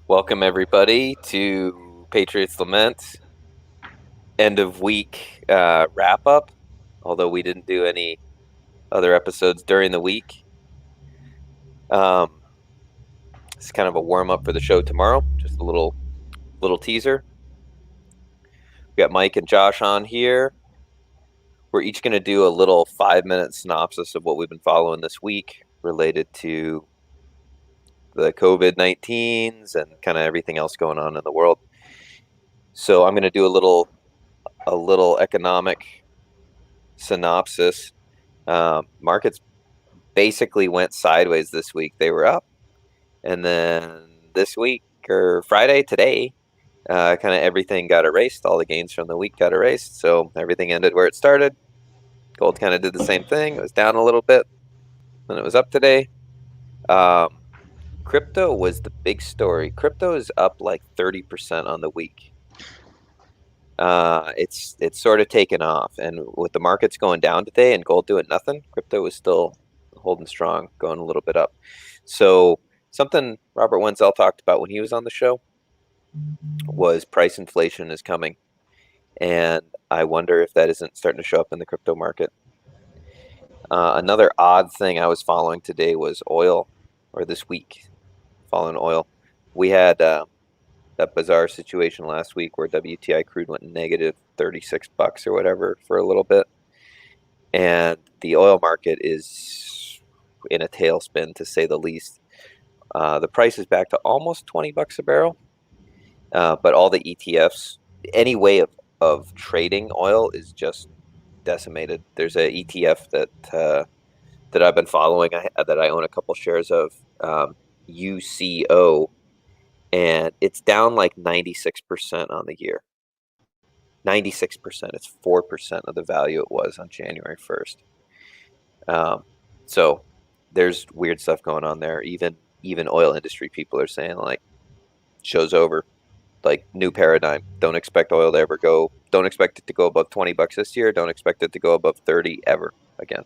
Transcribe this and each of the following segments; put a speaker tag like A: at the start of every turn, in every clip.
A: Welcome everybody to Patriots Lament end of week wrap up. Although we didn't do any other episodes during the week, um, it's kind of a warm up for the show tomorrow. Just a little teaser. We got Mike and Josh on here. We're each going to do a little 5-minute synopsis of what we've been following this week related to the COVID-19s and kind of everything else going on in the world. So I'm going to do a little economic synopsis. Markets basically went sideways this week. They were up, and then this week or Friday today, kind of everything got erased. All the gains from the week got erased, so everything ended where it started. Gold kind of did the same thing. It was down a little bit, then it was up today. Crypto was the big story. Crypto is up like 30% on the week. It's sort of taken off, and with the markets going down today and gold doing nothing, crypto was still holding strong, going a little bit up. So something Robert Wenzel talked about when he was on the show was price inflation is coming, and I wonder if that isn't starting to show up in the crypto market. Another odd thing I was following today was oil, or this week, following oil. We had that bizarre situation last week where WTI crude went negative $36 or whatever for a little bit. And the oil market is in a tailspin, to say the least. The price is back to almost $20 a barrel. But all the ETFs, any way of trading oil is just decimated. There's a ETF that I've been following, that I own a couple shares of, UCO, and it's down like 96% on the year. 96%. It's 4% of the value it was on January 1st. So there's weird stuff going on there. Even oil industry people are saying, like, show's over. Like, new paradigm. Don't expect oil to ever go. Don't expect it to go above $20 this year. Don't expect it to go above 30 ever again.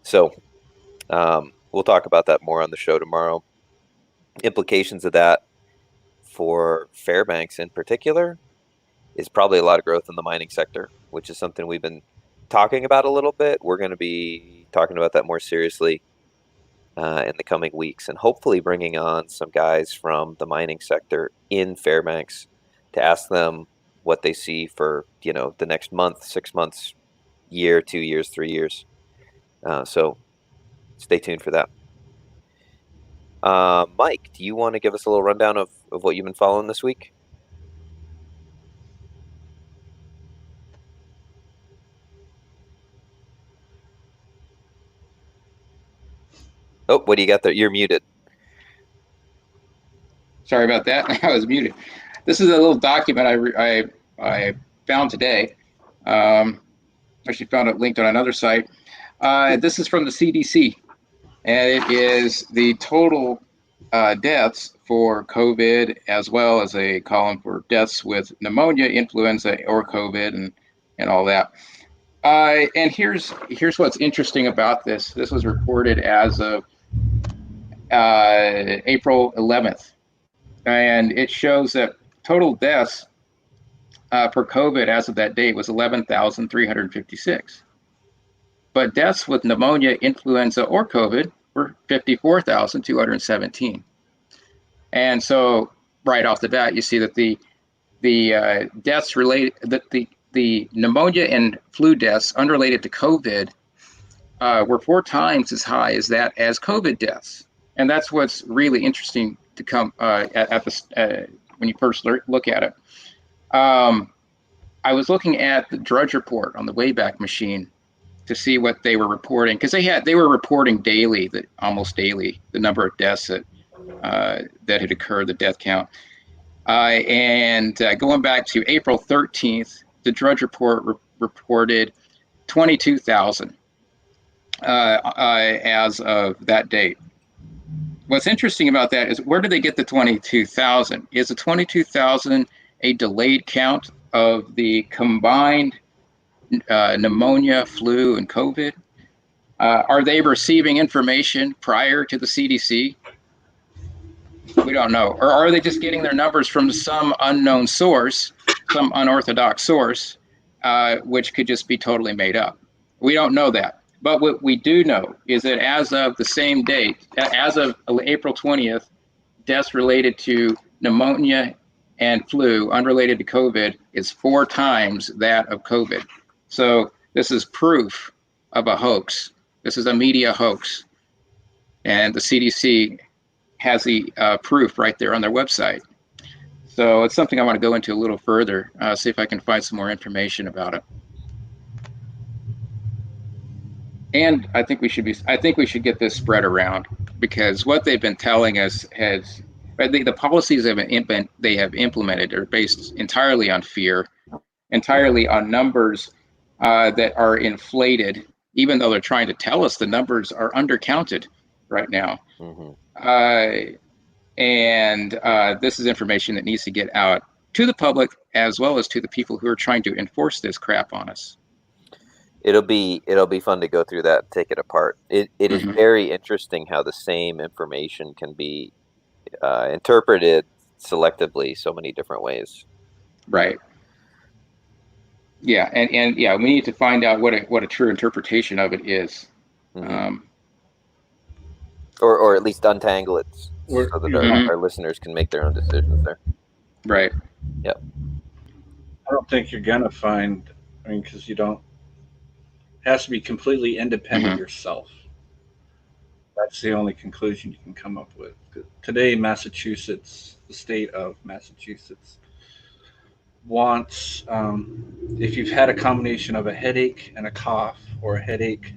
A: So we'll talk about that more on the show tomorrow. Implications of that for Fairbanks in particular is probably a lot of growth in the mining sector, which is something we've been talking about a little bit. We're going to be talking about that more seriously in the coming weeks, and hopefully bringing on some guys from the mining sector in Fairbanks to ask them what they see for, the next month, 6 months, year, 2 years, 3 years. So stay tuned for that. Mike, do you want to give us a little rundown of what you've been following this week? Oh, what do you got there? You're muted.
B: Sorry about that. I was muted. This is a little document I found today. Actually found it linked on another site. This is from the CDC, and it is the total deaths for COVID, as well as a column for deaths with pneumonia, influenza, or COVID, and all that. And here's what's interesting about this. This was reported as of April 11th. And it shows that total deaths for COVID as of that date was 11,356. But deaths with pneumonia, influenza, or COVID were 54,217. And so right off the bat, you see that the deaths related, that the pneumonia and flu deaths unrelated to COVID were 4 times as high as COVID deaths. And that's what's really interesting to come at this when you first look at it. I was looking at the Drudge Report on the Wayback Machine to see what they were reporting, because they were reporting daily, almost daily, the number of deaths that had occurred, the death count. And going back to April 13th, the Drudge Report reported 22,000 as of that date. What's interesting about that is, where did they get the 22,000? Is the 22,000 a delayed count of the combined pneumonia, flu, and COVID? Are they receiving information prior to the CDC? We don't know. Or are they just getting their numbers from some unknown source, some unorthodox source, which could just be totally made up? We don't know that. But what we do know is that as of the same date, as of April 20th, deaths related to pneumonia and flu, unrelated to COVID, is 4 times that of COVID. So this is proof of a hoax. This is a media hoax. And the CDC has the proof right there on their website. So it's something I want to go into a little further, see if I can find some more information about it. And I think we should get this spread around, because what they've been telling us has the policies they have implemented are based entirely on fear, entirely on numbers that are inflated, even though they're trying to tell us the numbers are undercounted right now.
A: Mm-hmm.
B: And this is information that needs to get out to the public as well as to the people who are trying to enforce this crap on us.
A: It'll be fun to go through that and take it apart. It is
B: Mm-hmm.
A: very interesting how the same information can be interpreted selectively so many different ways.
B: Right. Yeah, and yeah, we need to find out what a true interpretation of it is.
A: Hmm.
B: Um,
A: or at least untangle it
C: We're
A: so that
B: mhm.
A: our listeners can make their own decisions there.
B: Right.
A: Yep.
C: I don't think you're gonna find. I mean, because you don't. It has to be completely independent
B: Mm-hmm.
C: yourself. That's the only conclusion you can come up with. Today, Massachusetts, the state of Massachusetts, wants if you've had a combination of a headache and a cough, or a headache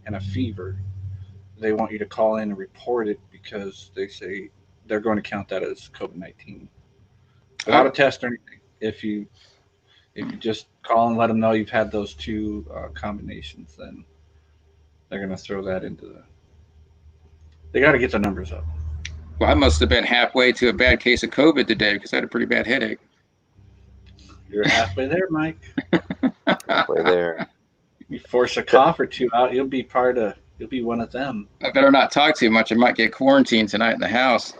C: and a fever, they want you to call in and report it, because they say they're going to count that as COVID-19 without
B: Oh,
C: a test or anything. If you just call and let them know you've had those two combinations, then they're going to throw that into the. They got to get the numbers up.
B: well, I must have been halfway to a bad case of COVID today because I had a pretty bad headache.
C: You're halfway there, Mike.
A: Halfway there.
C: You force a cough or two out, you'll be part of. You'll be one of them.
B: I better not talk too much. I might get quarantined tonight in the house.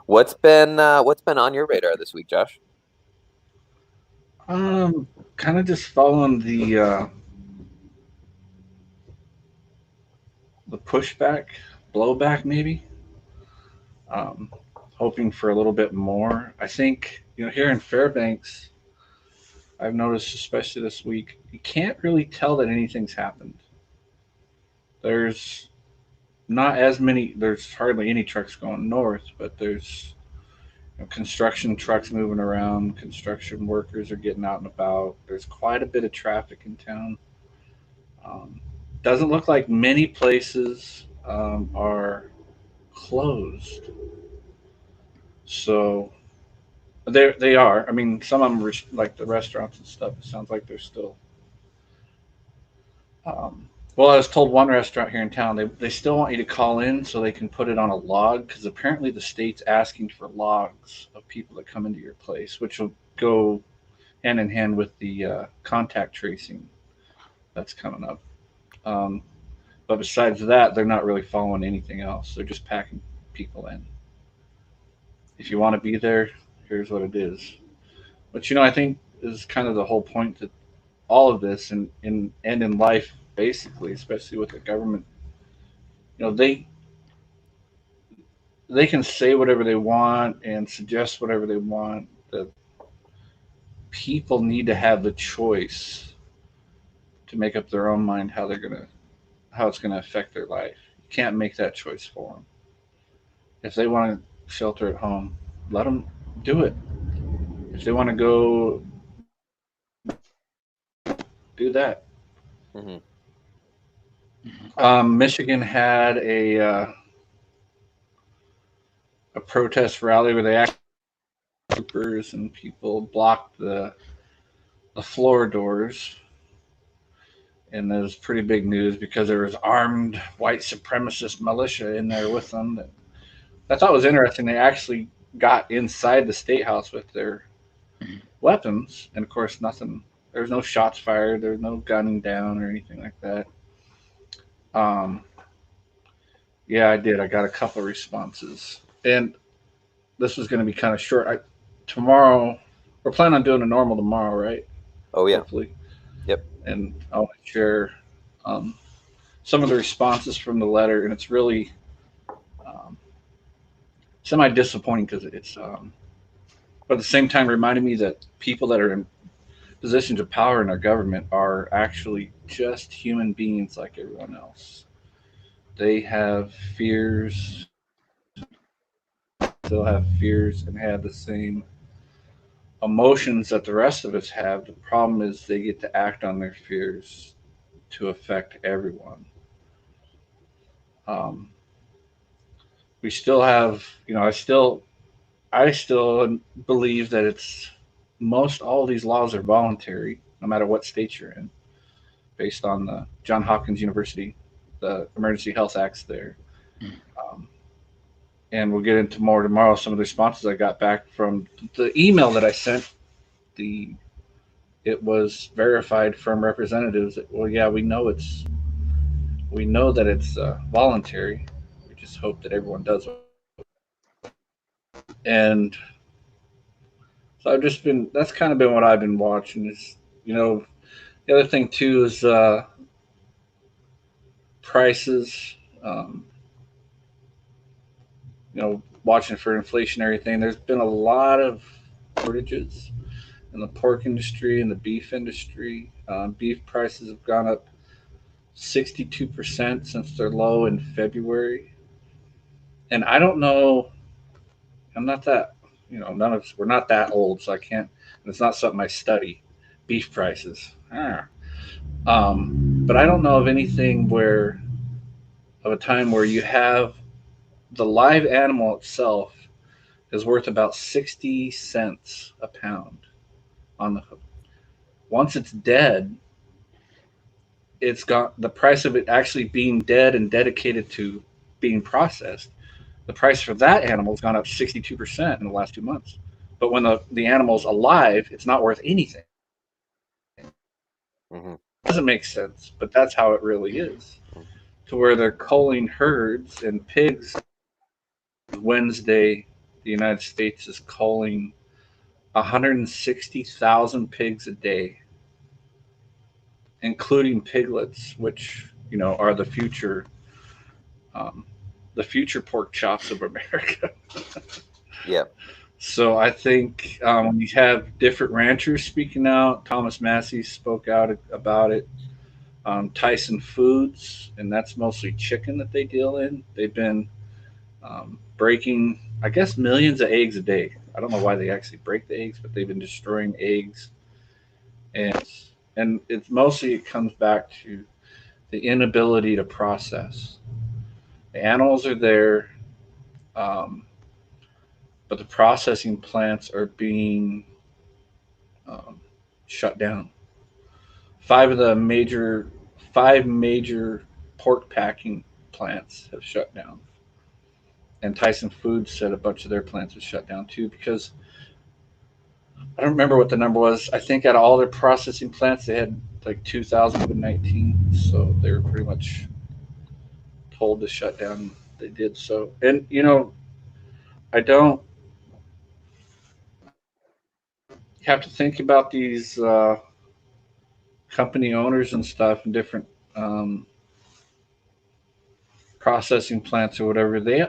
A: What's been on your radar this week, Josh?
C: Kind of just following the pushback, blowback, maybe. Um, Hoping for a little bit more. I think here in Fairbanks, I've noticed, especially this week, you can't really tell that anything's happened. There's not as many. There's hardly any trucks going north, but there's construction trucks moving around. Construction workers are getting out and about. There's quite a bit of traffic in town. Um, doesn't look like many places are closed. So they are. I mean, some of them, like the restaurants and stuff, it sounds like they're still. Well, I was told one restaurant here in town, they still want you to call in so they can put it on a log, because apparently the state's asking for logs of people that come into your place, which will go hand in hand with the contact tracing that's coming up. Um, but besides that, they're not really following anything else. They're just packing people in. If you want to be there, here's what it is. But I think is kind of the whole point that all of this, and in life, basically, especially with the government, you know, they they can say whatever they want and suggest whatever they want. The people need to have the choice to make up their own mind how it's gonna affect their life. You can't make that choice for them. If they want to shelter at home, let them do it. If they want to go do that.
A: Hmm.
C: Michigan had a protest rally where they actually troopers and people blocked the floor doors, and it was pretty big news because there was armed white supremacist militia in there with them. That I thought was interesting. They actually got inside the state house with their weapons, and of course, nothing. There was no shots fired. There was no gunning down or anything like that. Um, Yeah, I did. I got a couple of responses, and this was going to be kind of short. Tomorrow, we're planning on doing a normal tomorrow, right?
A: Oh yeah.
C: Hopefully,
A: Yep.
C: and I'll share um, some of the responses from the letter, and it's really um, semi disappointing because but at the same time, reminding me that people that are in positions of power in our government are actually just human beings like everyone else. They have fears, still have fears, and have the same emotions that the rest of us have. The problem is they get to act on their fears to affect everyone. Um, we still have, I still believe that it's most all of these laws are voluntary, no matter what state you're in, based on the John Hopkins University, the Emergency Health Acts there. Um, and we'll get into more tomorrow. Some of the responses I got back from the email that I sent, the it was verified from representatives. That, well, yeah, we know that it's voluntary. We just hope that everyone does it. And so I've just been that's kind of been what I've been watching. Is the other thing too is prices. Um, watching for inflationary thing. There's been a lot of shortages in the pork industry and the beef industry. Beef prices have gone up 62% since their low in February. And I don't know, I'm not that, none of us, we're not that old, so I can't, and it's not something I study, beef prices. But I don't know of anything of a time where you have the live animal itself is worth about 60 cents a pound on the hook. Once it's dead, it's got the price of it actually being dead and dedicated to being processed. The price for that animal has gone up 62% in the last 2 months. But when the animal's alive, it's not worth anything.
A: Hmm.
C: It doesn't make sense, but that's how it really is. To where they're culling herds and pigs. Wednesday, the United States is culling 160,000 pigs a day, including piglets, which are um, the future pork chops of America.
A: Yeah.
C: So I think when you have different ranchers speaking out, Thomas Massey spoke out about it. Tyson Foods, and that's mostly chicken that they deal in. They've been breaking, I guess, millions of eggs a day. I don't know why they actually break the eggs, but they've been destroying eggs, and it comes back to the inability to process. The animals are there, um, but the processing plants are being um, shut down. Five major pork packing plants have shut down, and Tyson Foods said a bunch of their plants have shut down too because I don't remember what the number was. I think out of all their processing plants, they had like 2,000 COVID-19, so they were pretty much told to shut down. They did so, and I don't. You have to think about these company owners and stuff and different um, processing plants or whatever. They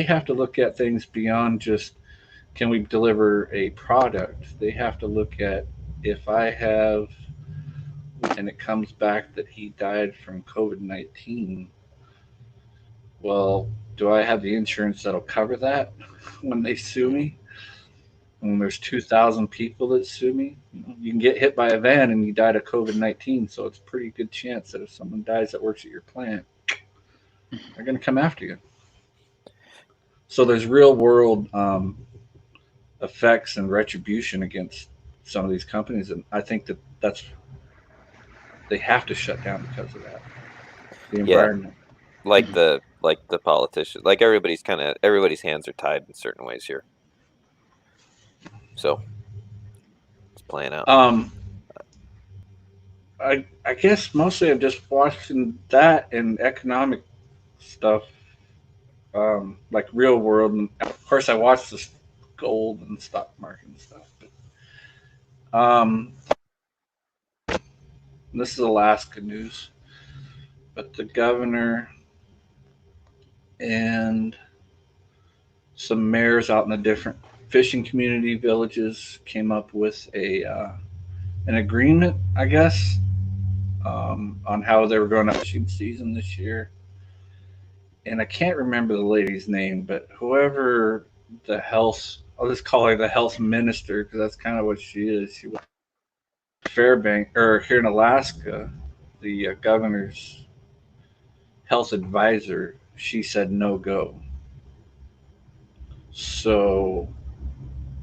C: have to look at things beyond just can we deliver a product. They have to look at if I have and it comes back that he died from COVID-19. Well, do I have the insurance that'll cover that when they sue
A: Hmm.
C: me? When there's 2,000 people that sue me, you can get hit by a van and you died of COVID-19. So it's a pretty good chance that if someone dies that works at your plant, they're going to come after you. So there's real world effects and retribution against some of these companies, and I think that's they have to shut down because of that. The
A: Yeah.
C: environment.
A: Like the politician. Like everybody's hands are tied in certain ways here. So it's playing out.
C: Um, I guess mostly I'm just watching that and economic stuff. like real world. And of course, I watched this gold and stock market and stuff. But, this is Alaska news. But the governor and some mayors out in the different fishing community villages came up with an agreement, I guess, on how they were going to fishing season this year. And I can't remember the lady's name, but whoever the health, I'll just call her the health minister because that's kind of what she is. She was Fairbank, or here in Alaska, the governor's health advisor. She said no go. So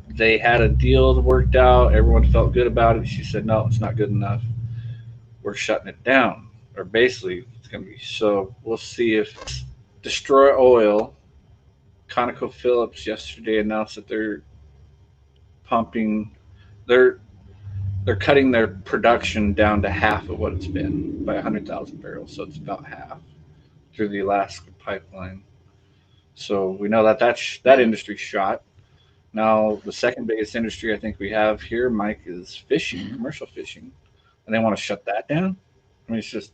C: they had a deal worked out. Everyone felt good about it. She said no, it's not good enough. We're shutting it down, or basically it's going to be. So we'll see if Destroy Oil, ConocoPhillips yesterday announced that they're pumping, they're they're cutting their production down to half of what it's been by 100,000 barrels. So it's about half through the Alaska pipeline. So we know that that industry's shot. Now the second biggest industry I think we have here, Mike, is fishing, commercial fishing, and they want to shut that down. I mean, it's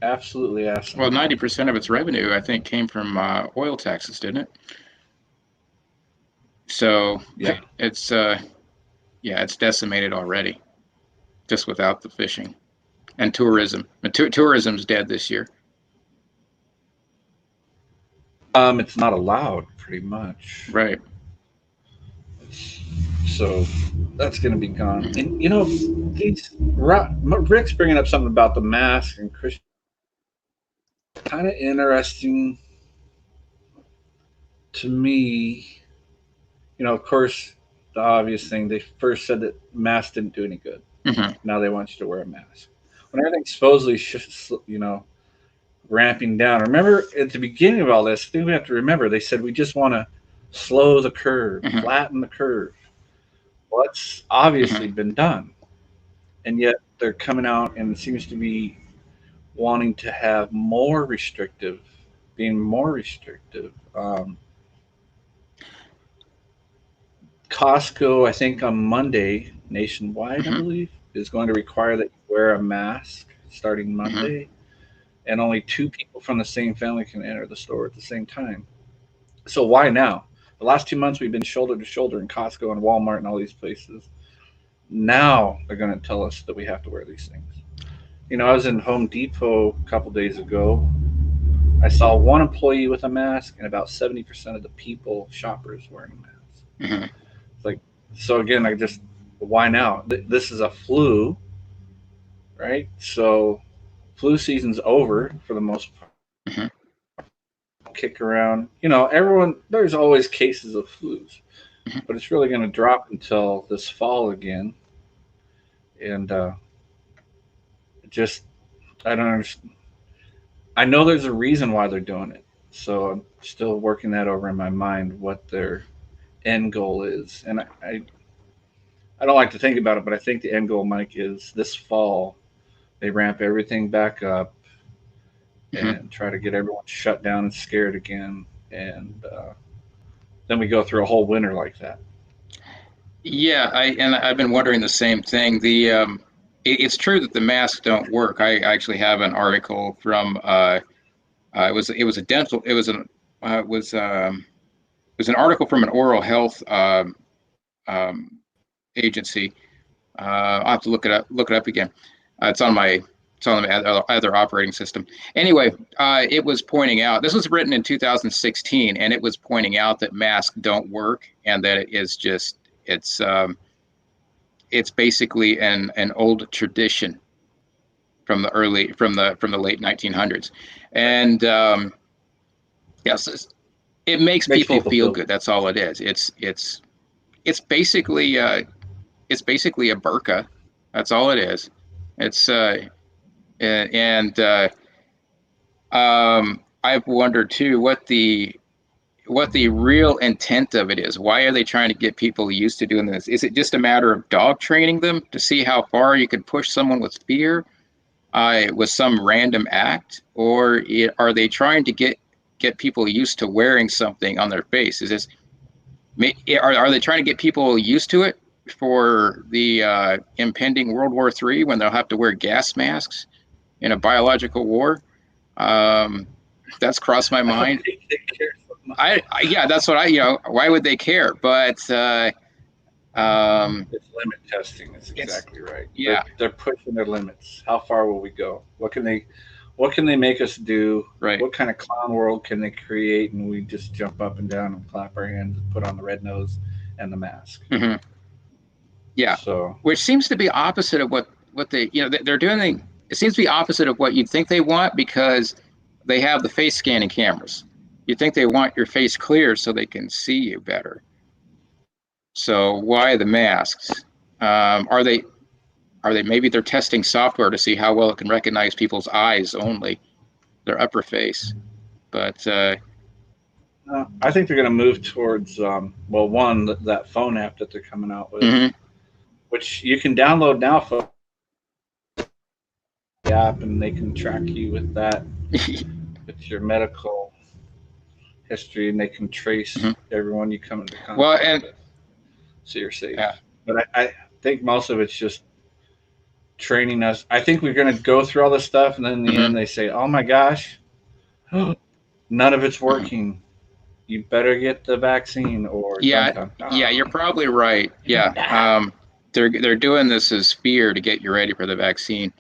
C: absolutely
B: Well,
C: asinine.
B: 90% of its revenue, I think, came from oil taxes, didn't it? So
C: Yeah.
B: it's it's decimated already, just without the fishing and tourism. Tourism's dead this year.
C: It's not allowed, pretty much.
B: Right.
C: So that's going to be gone. And Rick's bringing up something about the mask and Christian. Kind of interesting to me. Of course, the obvious thing, they first said that masks didn't do any good.
B: Mm-hmm.
C: Now they want you to wear a mask. When everything's supposedly, ramping down. Remember at the beginning of all this, I think we have to remember they said we just want to slow the curve, flatten the curve. What's obviously been done, and yet they're coming out and it seems to be wanting to have being more restrictive. Costco, I think on Monday, nationwide, I believe, is going to require that you wear a mask starting Monday, and only two people from the same family can enter the store at the same time. So why now? The last 2 months we've been shoulder to shoulder in Costco and Walmart and all these places. Now they're going to tell us that we have to wear these things. I was in Home Depot a couple days ago. I saw one employee with a mask and about 70% of the shoppers wearing a mask. Like, so again, why now? This is a flu, right? So flu season's over for the most part. Kick around, everyone, there's always cases of flus, but it's really going to drop until this fall again. And just, I don't understand. I know there's a reason why they're doing it. So I'm still working that over in my mind, what their end goal is. And I don't like to think about it, but I think the end goal, Mike, is this fall they ramp everything back up and try to get everyone shut down and scared again. And then we go through a whole winter like that.
B: Yeah, I've been wondering the same thing. It's true that the masks don't work. I actually have an article from it was an article from an oral health agency. I'll have to look it up again. It's on my other operating system. Anyway, it was pointing out, this was written in 2016, and it was pointing out that masks don't work, and that it is just it's basically an old tradition from the late 1900s, and yes, it makes people feel good. That's all it is. It's basically a burqa. That's all it is. It's I've wondered too what the real intent of it is. Why are they trying to get people used to doing this? Is it just a matter of dog training them to see how far you can push someone with fear? with some random act, or are they trying to get people used to wearing something on their face? Is this are they trying to get people used to it for the impending World War III, when they'll have to wear gas masks in a biological war? That's crossed my mind. Yeah, that's what why would they care? But
C: it's limit testing. That's exactly right.
B: Yeah.
C: They're pushing their limits. How far will we go? What can they make us do?
B: Right.
C: What kind of clown world can they create? And we just jump up and down and clap our hands and put on the red nose and the mask.
B: Mm-hmm. Yeah.
C: So,
B: which seems to be opposite of what they, they're doing. It seems to be opposite of what you'd think they want, because they have the face scanning cameras. You think they want your face clear so they can see you better. So why the masks? Are they maybe they're testing software to see how well it can recognize people's eyes only, their upper face? But
C: I think they're going to move towards one, that phone app that they're coming out with,
B: mm-hmm.
C: which you can download now for the app, and they can track you with that, with your medical history, and they can trace
B: mm-hmm.
C: everyone you come into contact with, so you're safe.
B: Yeah.
C: But I think most of it's just training us. I think we're going to go through all this stuff, and then in the
B: mm-hmm.
C: end they say, "Oh my gosh, none of it's working. Mm-hmm. You better get the vaccine." Or
B: yeah, you're probably right. Yeah, they're doing this as fear to get you ready for the vaccine.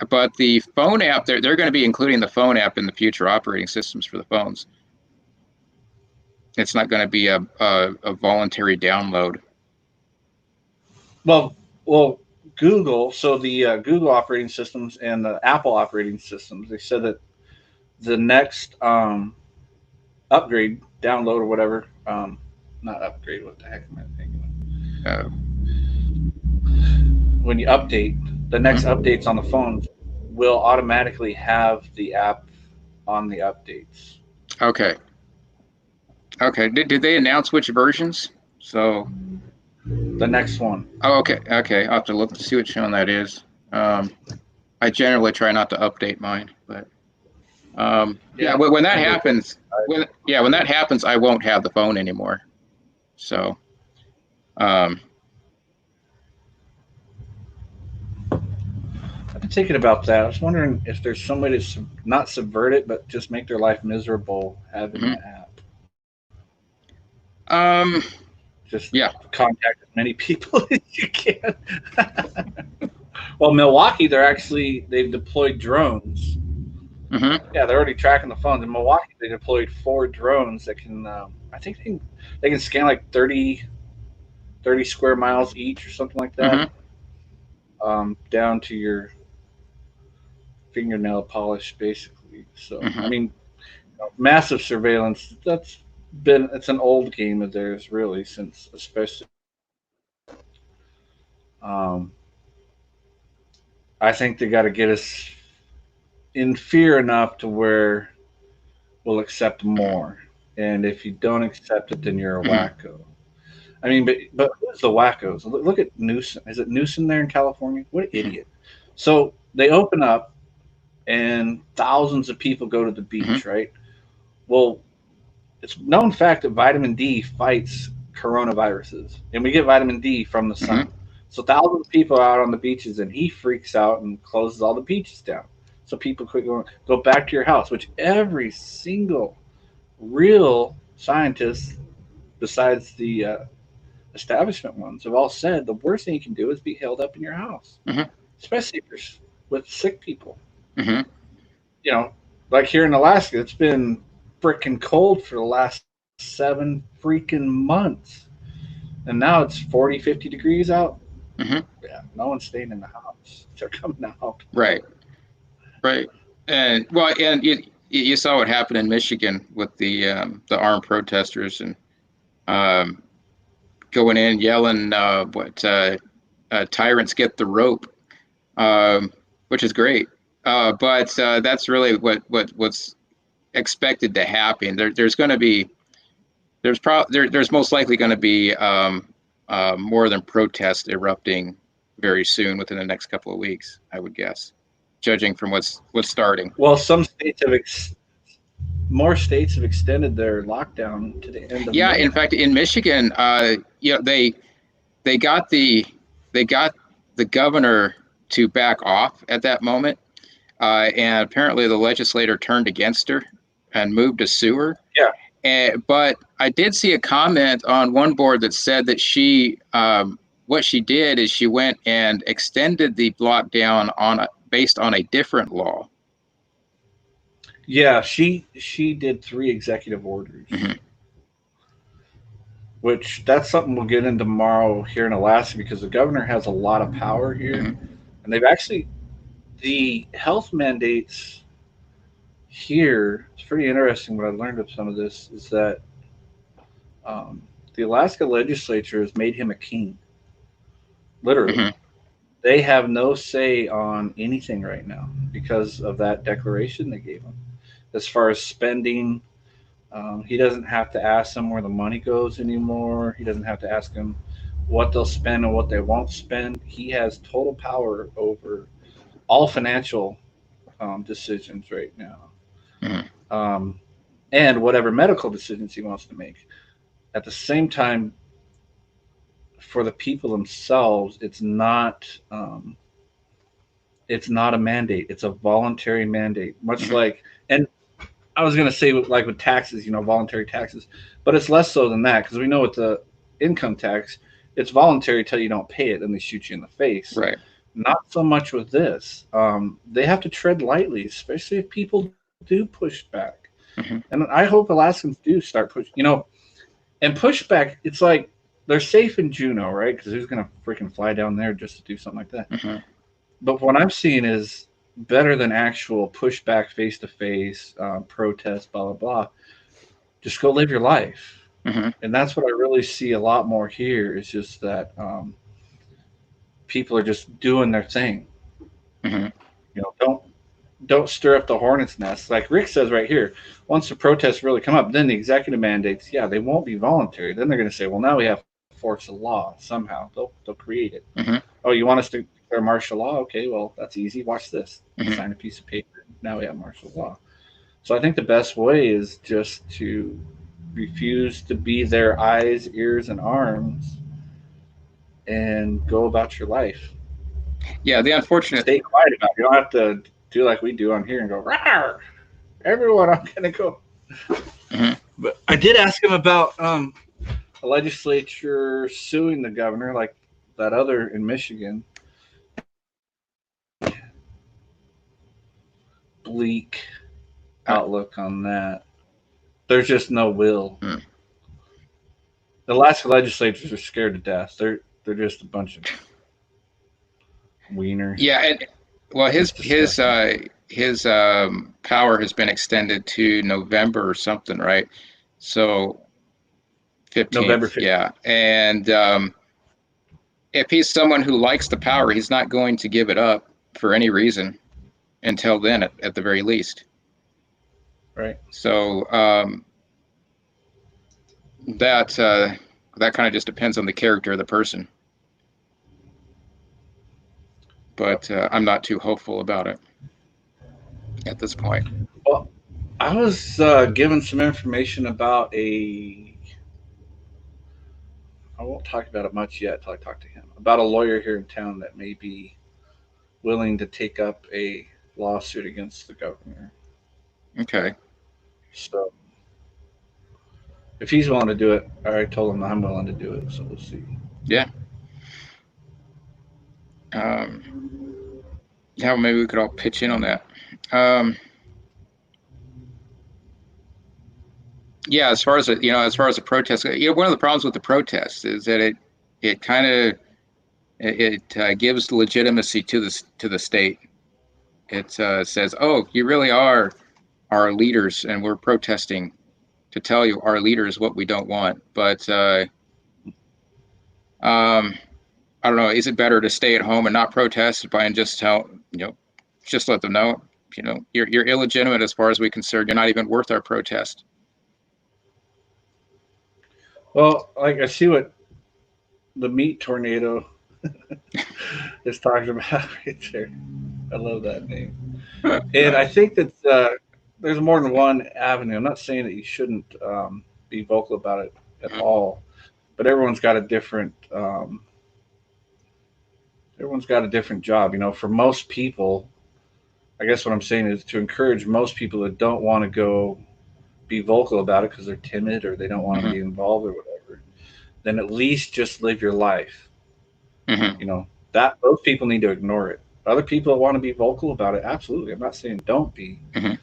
B: But the phone app, they're going to be including the phone app in the future operating systems for the phones. It's not going to be a voluntary download.
C: Well, Google. So the Google operating systems and the Apple operating systems, they said that the next upgrade, download, or whatever, not upgrade. What the heck am I thinking? When you update, the next mm-hmm. updates on the phones will automatically have the app on the updates.
B: Okay. Did they announce which versions? So
C: the next one.
B: Oh, okay. I'll have to look to see which one that is. I generally try not to update mine, but when that happens, when that happens, I won't have the phone anymore. So,
C: I've been thinking about that. I was wondering if there's some way to not subvert it, but just make their life miserable having
B: mm-hmm.
C: the app. Just contact as many people as you can. Well, Milwaukee, they've deployed drones.
B: Mm-hmm.
C: Yeah, they're already tracking the phones. In Milwaukee, they deployed 4 drones that can, I think they can scan like 30 square miles each or something like that, mm-hmm. Down to your fingernail polish, basically. So, mm-hmm. I mean, massive surveillance. It's an old game of theirs, really, since especially. I think they got to get us in fear enough to where we'll accept more, and if you don't accept it, then you're a wacko. I mean, but who's the wackos? Look at Newsom. Is it Newsom there in California? What an idiot! So they open up, and thousands of people go to the beach, mm-hmm. right? Well, it's known fact that vitamin D fights coronaviruses, and we get vitamin D from the sun. Mm-hmm. So thousands of people are out on the beaches, and he freaks out and closes all the beaches down. So people quit going. Go back to your house, which every single real scientist, besides the establishment ones, have all said the worst thing you can do is be held up in your house, mm-hmm. especially if you're with sick people.
B: Mm-hmm.
C: Like here in Alaska, it's been freaking cold for the last 7 freaking months, and now it's 40, 50 degrees out.
B: Mm-hmm.
C: Yeah, no one's staying in the house. They're coming out.
B: Right. And you saw what happened in Michigan with the armed protesters and going in yelling tyrants get the rope, which is great. But that's really what's expected to happen. There's most likely going to be more than protest erupting very soon, within the next couple of weeks, I would guess, judging from what's starting.
C: Well, some states have more states have extended their lockdown to the end of
B: Yeah,
C: May.
B: in fact, in Michigan, they got the governor to back off at that moment, and apparently the legislator turned against her and moved to sue her.
C: Yeah.
B: But I did see a comment on one board that said that what she did is she went and extended the lockdown based on a different law.
C: Yeah, she did 3 executive orders,
B: Mhm.
C: which that's something we'll get into tomorrow here in Alaska because the governor has a lot of power here,
B: Mhm.
C: and they've actually the health mandates here. It's pretty interesting. What I learned of some of this is that the Alaska legislature has made him a king, literally.
B: Mhm.
C: They have no say on anything right now because of that declaration they gave him. As far as spending, he doesn't have to ask them where the money goes anymore. He doesn't have to ask them what they'll spend and what they won't spend. He has total power over all financial decisions right now,
B: Mhm.
C: um, and whatever medical decisions he wants to make. At the same time, for the people themselves, it's not a mandate. It's a voluntary mandate, much
B: Mhm.
C: like, and I was going to say like with taxes, voluntary taxes, but it's less so than that because we know with the income tax, it's voluntary till you don't pay it and they shoot you in the face.
B: Right.
C: Not so much with this. They have to tread lightly, especially if people do push back.
B: Mhm.
C: And I hope Alaskans do start push. And pushback. It's like they're safe in Juneau, right? Because who's going to freaking fly down there just to do something like that?
B: Mhm.
C: But what I'm seeing is better than actual pushback, face to face, protest, blah blah blah. Just go live your life,
B: Mhm.
C: and that's what I really see a lot more here. Is just that people are just doing their thing.
B: Mhm.
C: Don't stir up the hornet's nest. Like Rick says right here, once the protests really come up, then the executive mandates, yeah, they won't be voluntary. Then they're going to say, well, now we have to force a law somehow. They'll create it.
B: Mhm.
C: Oh, you want us to declare martial law? Okay, well, that's easy. Watch this.
B: Mhm.
C: Sign a piece of paper. Now we have martial law. So I think the best way is just to refuse to be their eyes, ears, and arms and go about your life.
B: Yeah, the unfortunate.
C: Stay quiet about it. You don't have to do like we do on here and go, rawr, everyone, I'm going to go.
B: Mhm.
C: But I did ask him about the legislature suing the governor, like that other in Michigan. Bleak
B: Uh,
C: outlook on that. There's just no will.
B: mm.
C: The Alaska legislatures are scared to death. They're just a bunch of wieners.
B: Yeah, and well,
C: It's disgusting.
B: his power has been extended to November or something, right? So
C: November
B: 15th,
C: 15th.
B: yeah. And if he's someone who likes the power, he's not going to give it up for any reason until then, at the very least.
C: Right.
B: So that kind of just depends on the character of the person.
C: Yep.
B: But I'm not too hopeful about it at this point.
C: Well, I was given some information about a. I won't talk about it much yet until I talk to him about a lawyer here in town that may be willing to take up a lawsuit against the governor.
B: Okay.
C: So if he's willing to do it, I already told him I'm willing to do it. So we'll see.
B: Yeah. Um, yeah. Maybe we could all pitch in on that. Um, yeah. As far as the protest, one of the problems with the protests is that it kind of it gives legitimacy to the state. It says, "Oh, you really are our leaders, and we're protesting to tell you our leaders what we don't want." But um, I don't know. Is it better to stay at home and not protest by and just let them know, you're illegitimate as far as we're concerned. You're not even worth our protest.
C: Well, like I see what the meat tornado It's talked about right there. I love that name. And I think that there's more than one avenue. I'm not saying that you shouldn't be vocal about it at all, but everyone's got a different job. For most people, I guess what I'm saying is to encourage most people that don't want to go be vocal about it because they're timid or they don't want to
B: Mhm.
C: be involved or whatever. Then at least just live your life.
B: Mhm.
C: That those people need to ignore it. Other people that want to be vocal about it, absolutely. I'm not saying don't be,
B: Mhm.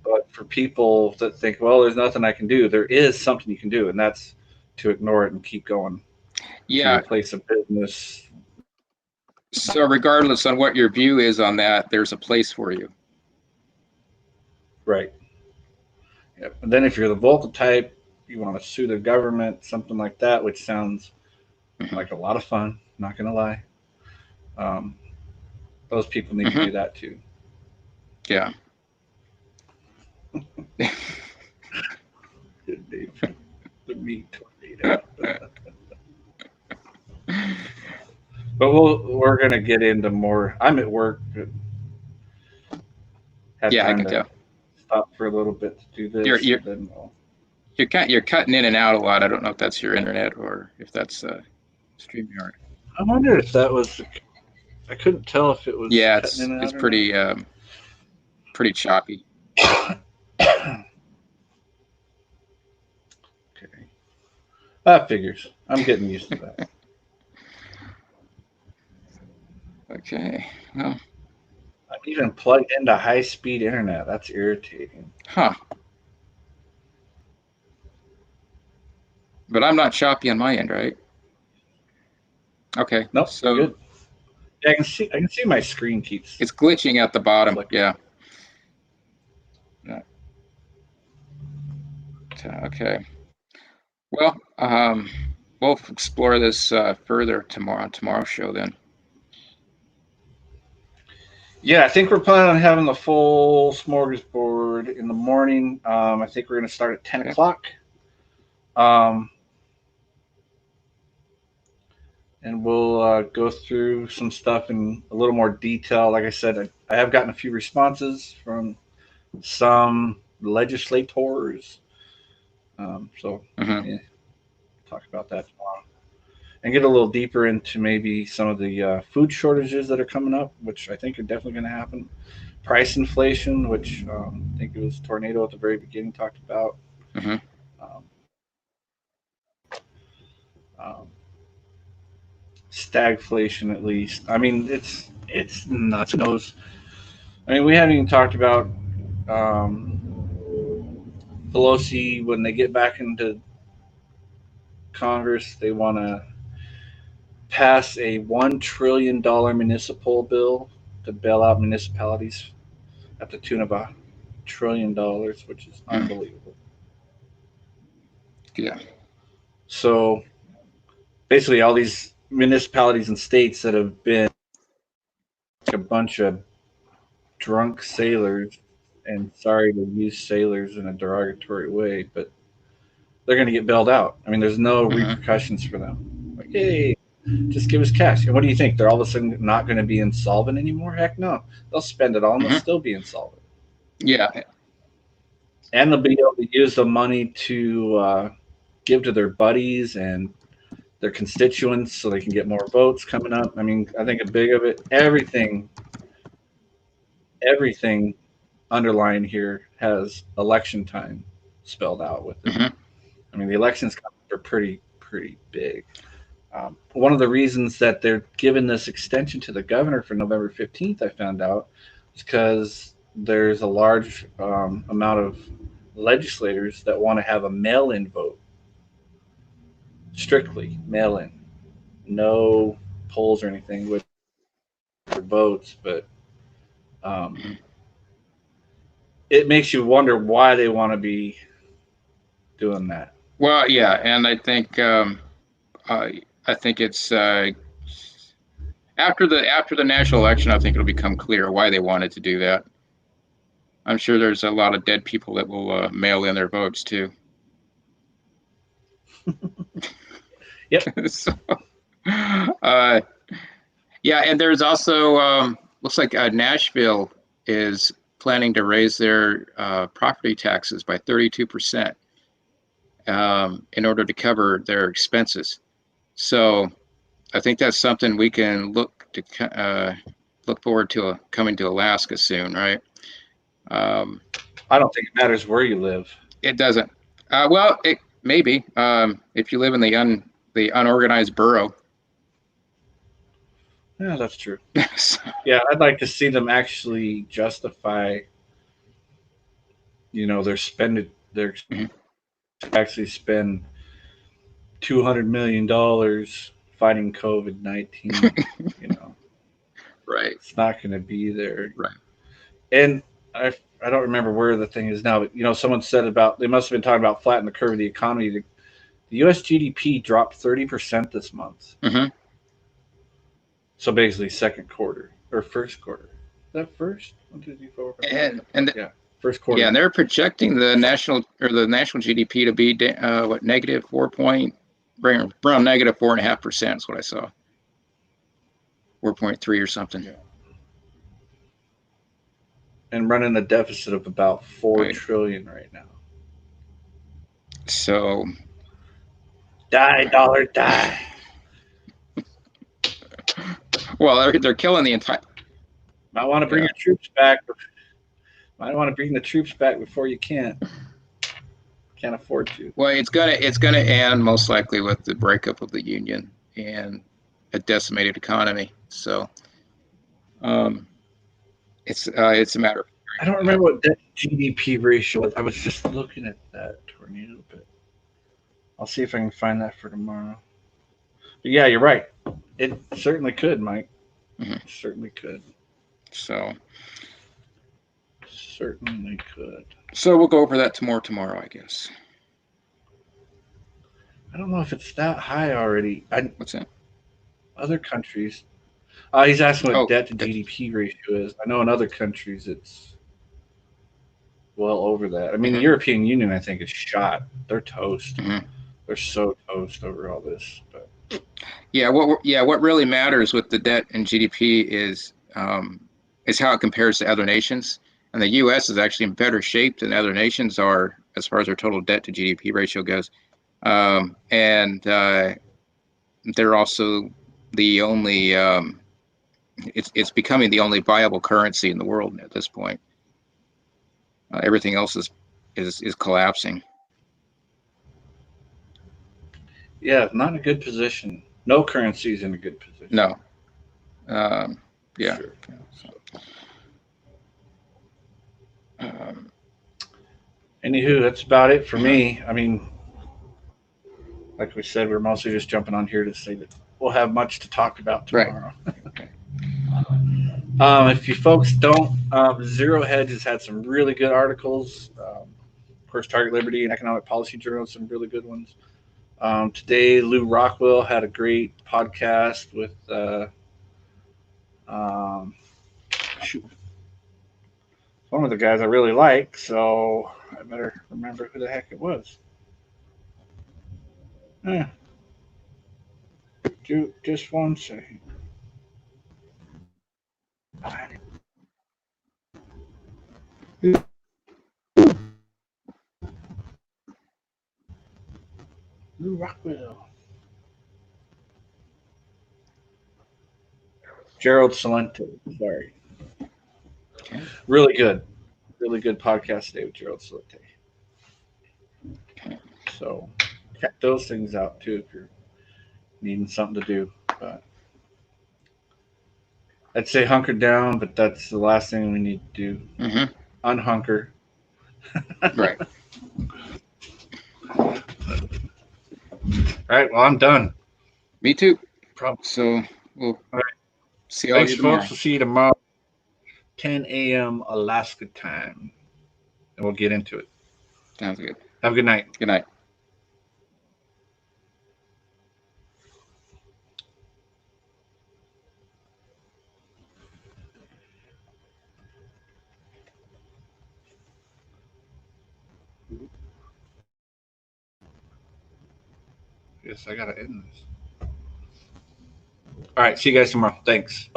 C: but for people that think, well, there's nothing I can do, there is something you can do, and that's to ignore it and keep going to
B: Yeah.
C: your place of business.
B: So regardless on what your view is on that, there's a place for you.
C: Right. Yep. And then if you're the vocal type, you want to sue the government, something like that, which sounds
B: Mhm.
C: like a lot of fun. Not gonna lie. Um, those people need to
B: Mhm.
C: do that too.
B: Yeah.
C: Good Dave. The meat tornado. But we're gonna get into more. I'm at work, but had
B: Yeah, I
C: time
B: can
C: to
B: tell.
C: stop for a little bit to do
B: You're
C: this,
B: you're
C: and then we'll.
B: you're cutting in and out a lot. I don't know if that's your internet or if that's StreamYard.
C: I wonder if that was. I couldn't tell if it was
B: Yeah,
C: cutting in and
B: it's
C: out or not.
B: pretty choppy.
C: Okay, that figures. I'm getting used to that.
B: Okay. Well,
C: I'm even plugged into high-speed internet. That's irritating.
B: huh. But I'm not choppy on my end, right? Okay.
C: Nope, you're
B: So
C: good. Yeah, I can see. I can see my screen keeps
B: it's glitching at the bottom.
C: flickering.
B: Yeah. Yeah. Okay. Well, we'll explore this further tomorrow on tomorrow's show then.
C: Yeah, I think we're planning on having the full smorgasbord in the morning. I think we're going to start at 10
B: Okay.
C: o'clock. Um, and we'll go through some stuff in a little more detail. Like I said, I have gotten a few responses from some legislators. So,
B: Mm-hmm.
C: yeah, talk about that tomorrow. And get a little deeper into maybe some of the food shortages that are coming up, which I think are definitely going to happen. Price inflation, which I think it was Tornado at the very beginning talked about.
B: Mm-hmm.
C: Um, um, Stagflation, at least. I mean, it's nuts. Who knows? I mean, we haven't even talked about um, Pelosi when they get back into Congress. They want to pass a $1 trillion municipal bill to bail out municipalities at the tune of $1 trillion, which is
B: Mm.
C: unbelievable.
B: Yeah.
C: So basically, all these municipalities and states that have been a bunch of drunk sailors, and sorry to use sailors in a derogatory way, but they're going to get bailed out. I mean, there's no
B: Mm-hmm.
C: repercussions for them. Like, hey, just give us cash. And what do you think? They're all of a sudden not going to be insolvent anymore? Heck no. They'll spend it all and they'll
B: Mm-hmm.
C: still be insolvent.
B: Yeah.
C: And they'll be able to use the money to give to their buddies and their constituents so they can get more votes coming up. I mean, I think a big of it, everything underlying here has election time spelled out with it.
B: Mm-hmm.
C: I mean, the elections are pretty big. One of the reasons that they're giving this extension to the governor for November 15th, I found out, is because there's a large amount of legislators that want to have a mail-in vote, strictly mail-in, no polls or anything with votes, but um,
B: Mm-hmm.
C: it makes you wonder why they want to be doing that.
B: Well, yeah, and uh, I think it's after the national election. I think it'll become clear why they wanted to do that. I'm sure there's a lot of dead people that will mail in their votes too.
C: Yep.
B: So, uh, Yeah, and there's also looks like Nashville is planning to raise their property taxes by 32% in order to cover their expenses. So I think that's something we can look forward to coming to Alaska soon, right? Um,
C: I don't think it matters where you live.
B: it doesn't. Well, it maybe if you live in the unorganized borough.
C: Yeah, that's true.
B: So,
C: Yeah, I'd like to see them actually justify, their
B: mhm.
C: actually spend $200 million fighting COVID-19. You know,
B: Right,
C: it's not going to be there.
B: right.
C: And I don't remember where the thing is now, but someone said about they must have been talking about flatten the curve of the economy. The U.S. GDP dropped 30% this month.
B: Hmm.
C: So basically, second quarter or first quarter. Is that first? 1, 2, 3, 4, 5, 6, 7.
B: And
C: Yeah, first
B: yeah,
C: quarter.
B: and they're projecting the national GDP to be what negative 4 point, around negative 4.5% is what I saw, 4.3 or something.
C: Yeah. And running a deficit of about 4 trillion right now.
B: So,
C: Die, dollar, die.
B: well, they're killing the entire.
C: Might want to bring
B: Yeah.
C: your troops back. Might want to bring the troops back before you can't. Can't afford to.
B: Well, it's gonna end most likely with the breakup of the union and a decimated economy. So, um, it's a matter of.
C: I don't remember what debt GDP ratio was. I was just looking at that tornado bit. I'll see if I can find that for tomorrow. But yeah, you're right. It certainly could, Mike.
B: Mhm.
C: It certainly could.
B: So,
C: Certainly could.
B: we'll go over that tomorrow, I guess.
C: I don't know if it's that high already.
B: What's that?
C: Other countries. He's asking what
B: Oh,
C: debt to GDP ratio is. I know in other countries it's well over that. I mean, the
B: mhm,
C: European Union, I think, is shot. They're toast.
B: mhm.
C: They're so toast over all this. But
B: Yeah, what really matters with the debt and GDP is how it compares to other nations. And the U.S. is actually in better shape than other nations are as far as their total debt to GDP ratio goes. And they're also the only. It's becoming the only viable currency in the world at this point. Everything else is collapsing.
C: yeah, not in a good position. No currency is in a good position.
B: No. Um, yeah.
C: Sure.
B: So,
C: So,
B: um,
C: anywho, that's about it for
B: yeah.
C: me. I mean, like we said, we're mostly just jumping on here to say that we'll have much to talk about
B: Right.
C: tomorrow.
B: Okay.
C: If you folks don't, Zero Hedge has had some really good articles. Of course, Target Liberty and Economic Policy Journal, some really good ones. Today, Lou Rockwell had a great podcast with um, shoot, one of the guys I really like. So I better remember who the heck it was. Eh, just 1 second. Lou Rockwell. Gerald Salente. Sorry.
B: Okay.
C: Really good. Really good podcast today with Gerald Salente.
B: Okay.
C: So check those things out too if you're needing something to do. But I'd say hunker down, but that's the last thing we need to do.
B: Mm-hmm.
C: Unhunker.
B: Right.
C: All right, well, I'm done.
B: Me too.
C: Probably.
B: So we'll
C: All right.
B: see all
C: Thanks,
B: you
C: folks.
B: tomorrow.
C: We'll see you tomorrow, 10 a.m. Alaska time, and we'll get into it.
B: Sounds good.
C: Have a good night.
B: Good night.
C: Yes, I got to end this. All right. See you guys tomorrow. Thanks.